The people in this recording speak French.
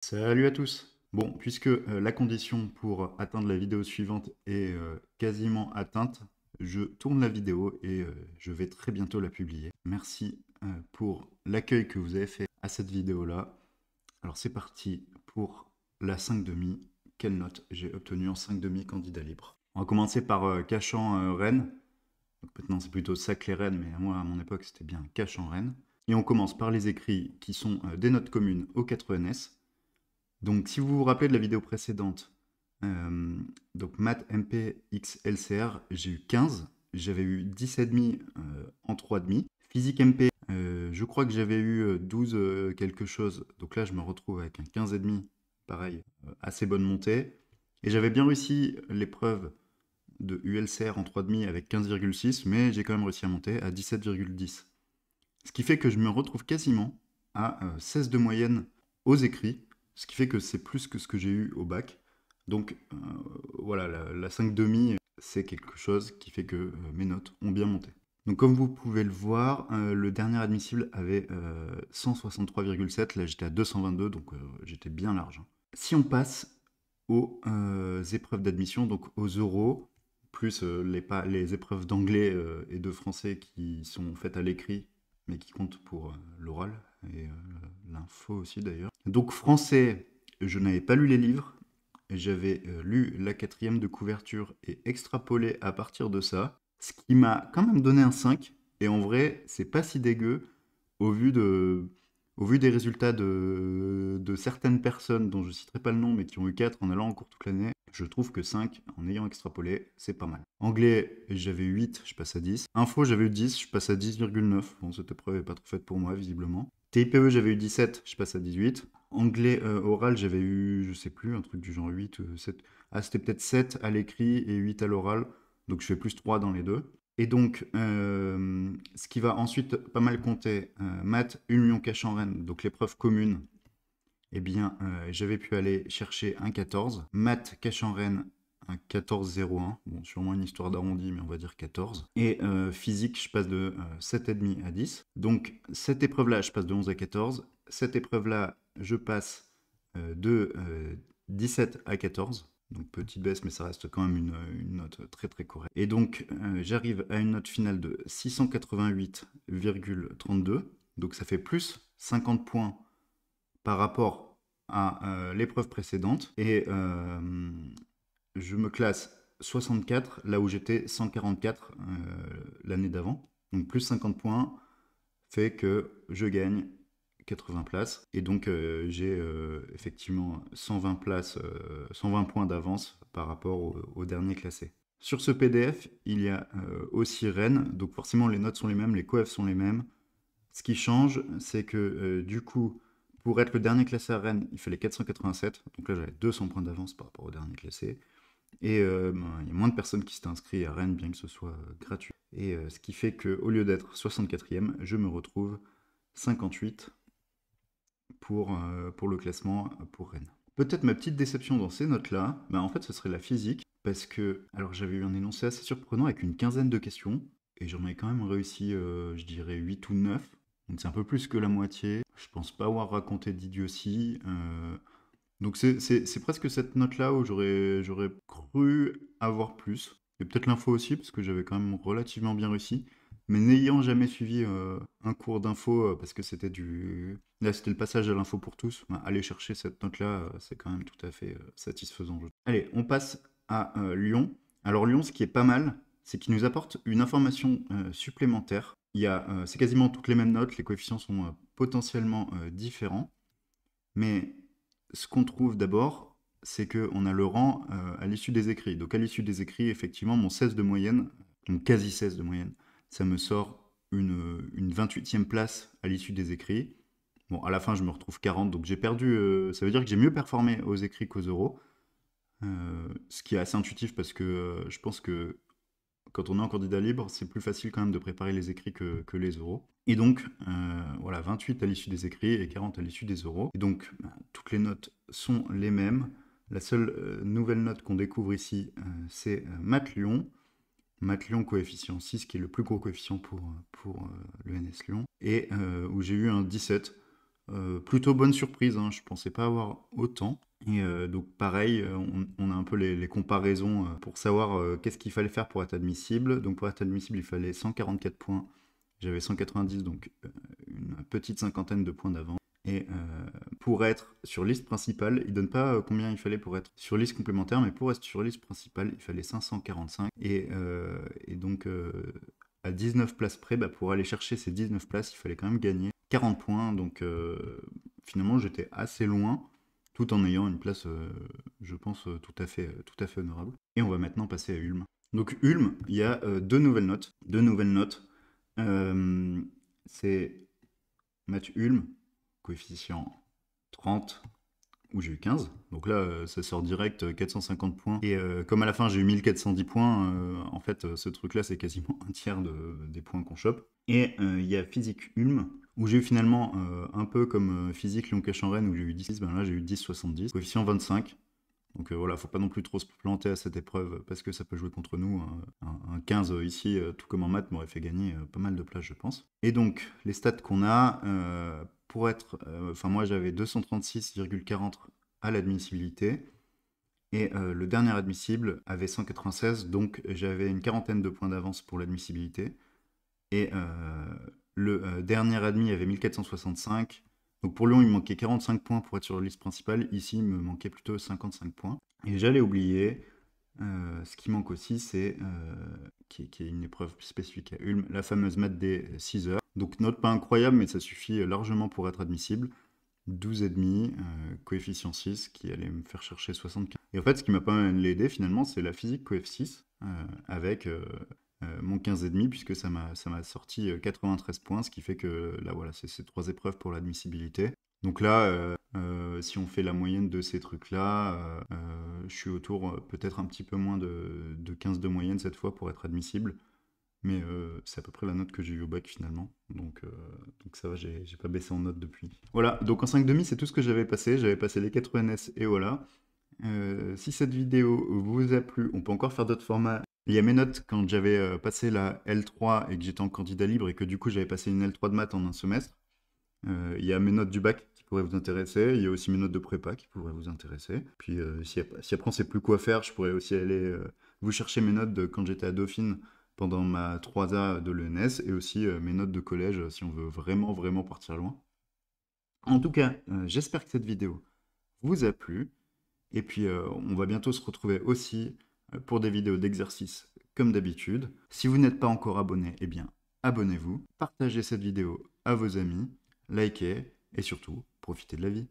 Salut à tous. Bon, puisque la condition pour atteindre la vidéo suivante est quasiment atteinte, je tourne la vidéo et je vais très bientôt la publier. Merci pour l'accueil que vous avez fait à cette vidéo-là. Alors c'est parti pour la 5,5. Quelle note j'ai obtenue en 5,5 candidat libre? On va commencer par Cachan Rennes. Donc maintenant c'est plutôt Saclay Rennes, mais moi à mon époque c'était bien Cachan Rennes. Et on commence par les écrits qui sont des notes communes au 4ENS. Donc, si vous vous rappelez de la vidéo précédente, donc maths MP X LCR, j'ai eu 15. J'avais eu 10,5 en 3,5. Physique MP, je crois que j'avais eu 12 quelque chose. Donc là, je me retrouve avec un 15,5. Pareil, assez bonne montée. Et j'avais bien réussi l'épreuve de ULCR en 3,5 avec 15,6, mais j'ai quand même réussi à monter à 17,10. Ce qui fait que je me retrouve quasiment à 16 de moyenne aux écrits, ce qui fait que c'est plus que ce que j'ai eu au bac. Donc voilà, la 5,5, c'est quelque chose qui fait que mes notes ont bien monté. Donc comme vous pouvez le voir, le dernier admissible avait 163,7, là j'étais à 222, donc j'étais bien large, hein. Si on passe aux épreuves d'admission, donc aux oraux, plus les épreuves d'anglais et de français qui sont faites à l'écrit, mais qui comptent pour l'oral et l'info aussi d'ailleurs. Donc français, je n'avais pas lu les livres, j'avais lu la 4e de couverture et extrapolé à partir de ça, ce qui m'a quand même donné un 5, et en vrai, c'est pas si dégueu au vu des résultats de certaines personnes dont je ne citerai pas le nom, mais qui ont eu 4 en allant en cours toute l'année. Je trouve que 5, en ayant extrapolé, c'est pas mal. Anglais, j'avais 8, je passe à 10. Info, j'avais eu 10, je passe à 10,9. Bon, cette épreuve n'est pas trop faite pour moi, visiblement. TIPE, j'avais eu 17, je passe à 18. Anglais oral, j'avais eu, je sais plus, un truc du genre 8, 7. Ah, c'était peut-être 7 à l'écrit et 8 à l'oral. Donc je fais plus 3 dans les deux. Et donc, ce qui va ensuite pas mal compter, maths, Union Cachan-Rennes, donc l'épreuve commune, eh bien, j'avais pu aller chercher un 14. Maths Cachan-Rennes, un 14,01. Bon, sûrement une histoire d'arrondi, mais on va dire 14. Et physique, je passe de 7,5 à 10. Donc, cette épreuve-là, je passe de 11 à 14. Cette épreuve-là, je passe de 17 à 14. Donc petite baisse, mais ça reste quand même une note très très correcte. Et donc j'arrive à une note finale de 688,32. Donc ça fait plus 50 points par rapport à l'épreuve précédente. Et je me classe 64 là où j'étais 144 l'année d'avant. Donc plus 50 points fait que je gagne 80 places. Et donc j'ai effectivement 120 places, 120 points d'avance par rapport au dernier classé. Sur ce PDF, il y a aussi Rennes, donc forcément les notes sont les mêmes, les coefs sont les mêmes. Ce qui change, c'est que du coup, pour être le dernier classé à Rennes, il fallait 487, donc là j'avais 200 points d'avance par rapport au dernier classé. Et il y a moins de personnes qui s'étaient inscrites à Rennes, bien que ce soit gratuit. Et ce qui fait qu'au lieu d'être 64e, je me retrouve 58 pour le classement pour Rennes. Peut-être ma petite déception dans ces notes-là, bah en fait ce serait la physique, parce que alors j'avais eu un énoncé assez surprenant avec une quinzaine de questions, et j'en ai quand même réussi, je dirais 8 ou 9, donc c'est un peu plus que la moitié. Je pense pas avoir raconté d'idiotie, donc c'est presque cette note-là où j'aurais cru avoir plus. Et peut-être l'info aussi, parce que j'avais quand même relativement bien réussi. Mais n'ayant jamais suivi un cours d'info, parce que c'était du... Là, c'était le passage à l'info pour tous, ben, aller chercher cette note-là, c'est quand même tout à fait satisfaisant. Allez, on passe à Lyon. Alors Lyon, ce qui est pas mal, c'est qu'il nous apporte une information supplémentaire. C'est quasiment toutes les mêmes notes, les coefficients sont potentiellement différents. Mais ce qu'on trouve d'abord, c'est qu'on a le rang à l'issue des écrits. Donc à l'issue des écrits, effectivement, mon 16 de moyenne, donc quasi 16 de moyenne, ça me sort une 28e place à l'issue des écrits. Bon, à la fin, je me retrouve 40, donc j'ai perdu. Ça veut dire que j'ai mieux performé aux écrits qu'aux oraux. Ce qui est assez intuitif parce que je pense que quand on est en candidat libre, c'est plus facile quand même de préparer les écrits que les oraux. Et donc, voilà, 28 à l'issue des écrits et 40 à l'issue des oraux. Et donc, bah, toutes les notes sont les mêmes. La seule nouvelle note qu'on découvre ici, c'est Math Lyon. Math Lyon coefficient 6, qui est le plus gros coefficient pour le NS Lyon. Et où j'ai eu un 17. plutôt bonne surprise, hein, je pensais pas avoir autant. Et donc pareil, on a un peu les comparaisons pour savoir qu'est-ce qu'il fallait faire pour être admissible. Donc pour être admissible, il fallait 144 points. J'avais 190, donc une petite cinquantaine de points d'avance. Et pour être sur liste principale, il donne pas combien il fallait pour être sur liste complémentaire, mais pour être sur liste principale, il fallait 545. Et donc à 19 places près, bah, pour aller chercher ces 19 places, il fallait quand même gagner 40 points. Donc finalement, j'étais assez loin, tout en ayant une place, je pense, tout à fait honorable. Et on va maintenant passer à Ulm. Donc Ulm, il y a deux nouvelles notes. C'est Math Ulm, coefficient 30, où j'ai eu 15. Donc là, ça sort direct 450 points. Et comme à la fin, j'ai eu 1410 points, en fait, ce truc-là, c'est quasiment un tiers des points qu'on chope. Et il y a Physique Ulm, où j'ai eu finalement, un peu comme Physique Lyon-Cachan-Rennes, où j'ai eu 10, ben là, j'ai eu 10,70. Coefficient 25. Donc voilà, faut pas non plus trop se planter à cette épreuve parce que ça peut jouer contre nous. Un 15 ici, tout comme en maths, m'aurait fait gagner pas mal de places, je pense. Et donc, les stats qu'on a, pour être... Enfin, moi, j'avais 236,40 à l'admissibilité. Et le dernier admissible avait 196, donc j'avais une quarantaine de points d'avance pour l'admissibilité. Et le dernier admis avait 1465. Donc pour Lyon, il me manquait 45 points pour être sur la liste principale. Ici, il me manquait plutôt 55 points. Et j'allais oublier, ce qui manque aussi, c'est, qui est une épreuve spécifique à Ulm, la fameuse maths des 6 heures. Donc note pas incroyable, mais ça suffit largement pour être admissible. 12,5, coefficient 6, qui allait me faire chercher 75. Et en fait, ce qui m'a pas mal aidé finalement, c'est la physique coef 6, avec mon 15,5, puisque ça m'a sorti 93 points, ce qui fait que là, voilà, c'est ces trois épreuves pour l'admissibilité. Donc là, si on fait la moyenne de ces trucs-là, je suis autour peut-être un petit peu moins de 15 de moyenne cette fois pour être admissible. Mais c'est à peu près la note que j'ai eue au bac finalement. Donc ça va, j'ai pas baissé en note depuis. Voilà, donc en 5,5, c'est tout ce que j'avais passé. J'avais passé les 4 ENS et voilà. Si cette vidéo vous a plu, on peut encore faire d'autres formats. Il y a mes notes quand j'avais passé la L3 et que j'étais en candidat libre et que du coup j'avais passé une L3 de maths en un semestre. Il y a mes notes du bac qui pourraient vous intéresser. Il y a aussi mes notes de prépa qui pourraient vous intéresser. Puis si après on sait plus quoi faire, je pourrais aussi aller vous chercher mes notes de quand j'étais à Dauphine pendant ma 3A de l'ENS et aussi mes notes de collège si on veut vraiment vraiment partir loin. En tout cas, j'espère que cette vidéo vous a plu. Et puis on va bientôt se retrouver aussi pour des vidéos d'exercices comme d'habitude. Si vous n'êtes pas encore abonné, eh bien abonnez-vous, partagez cette vidéo à vos amis, likez et surtout profitez de la vie.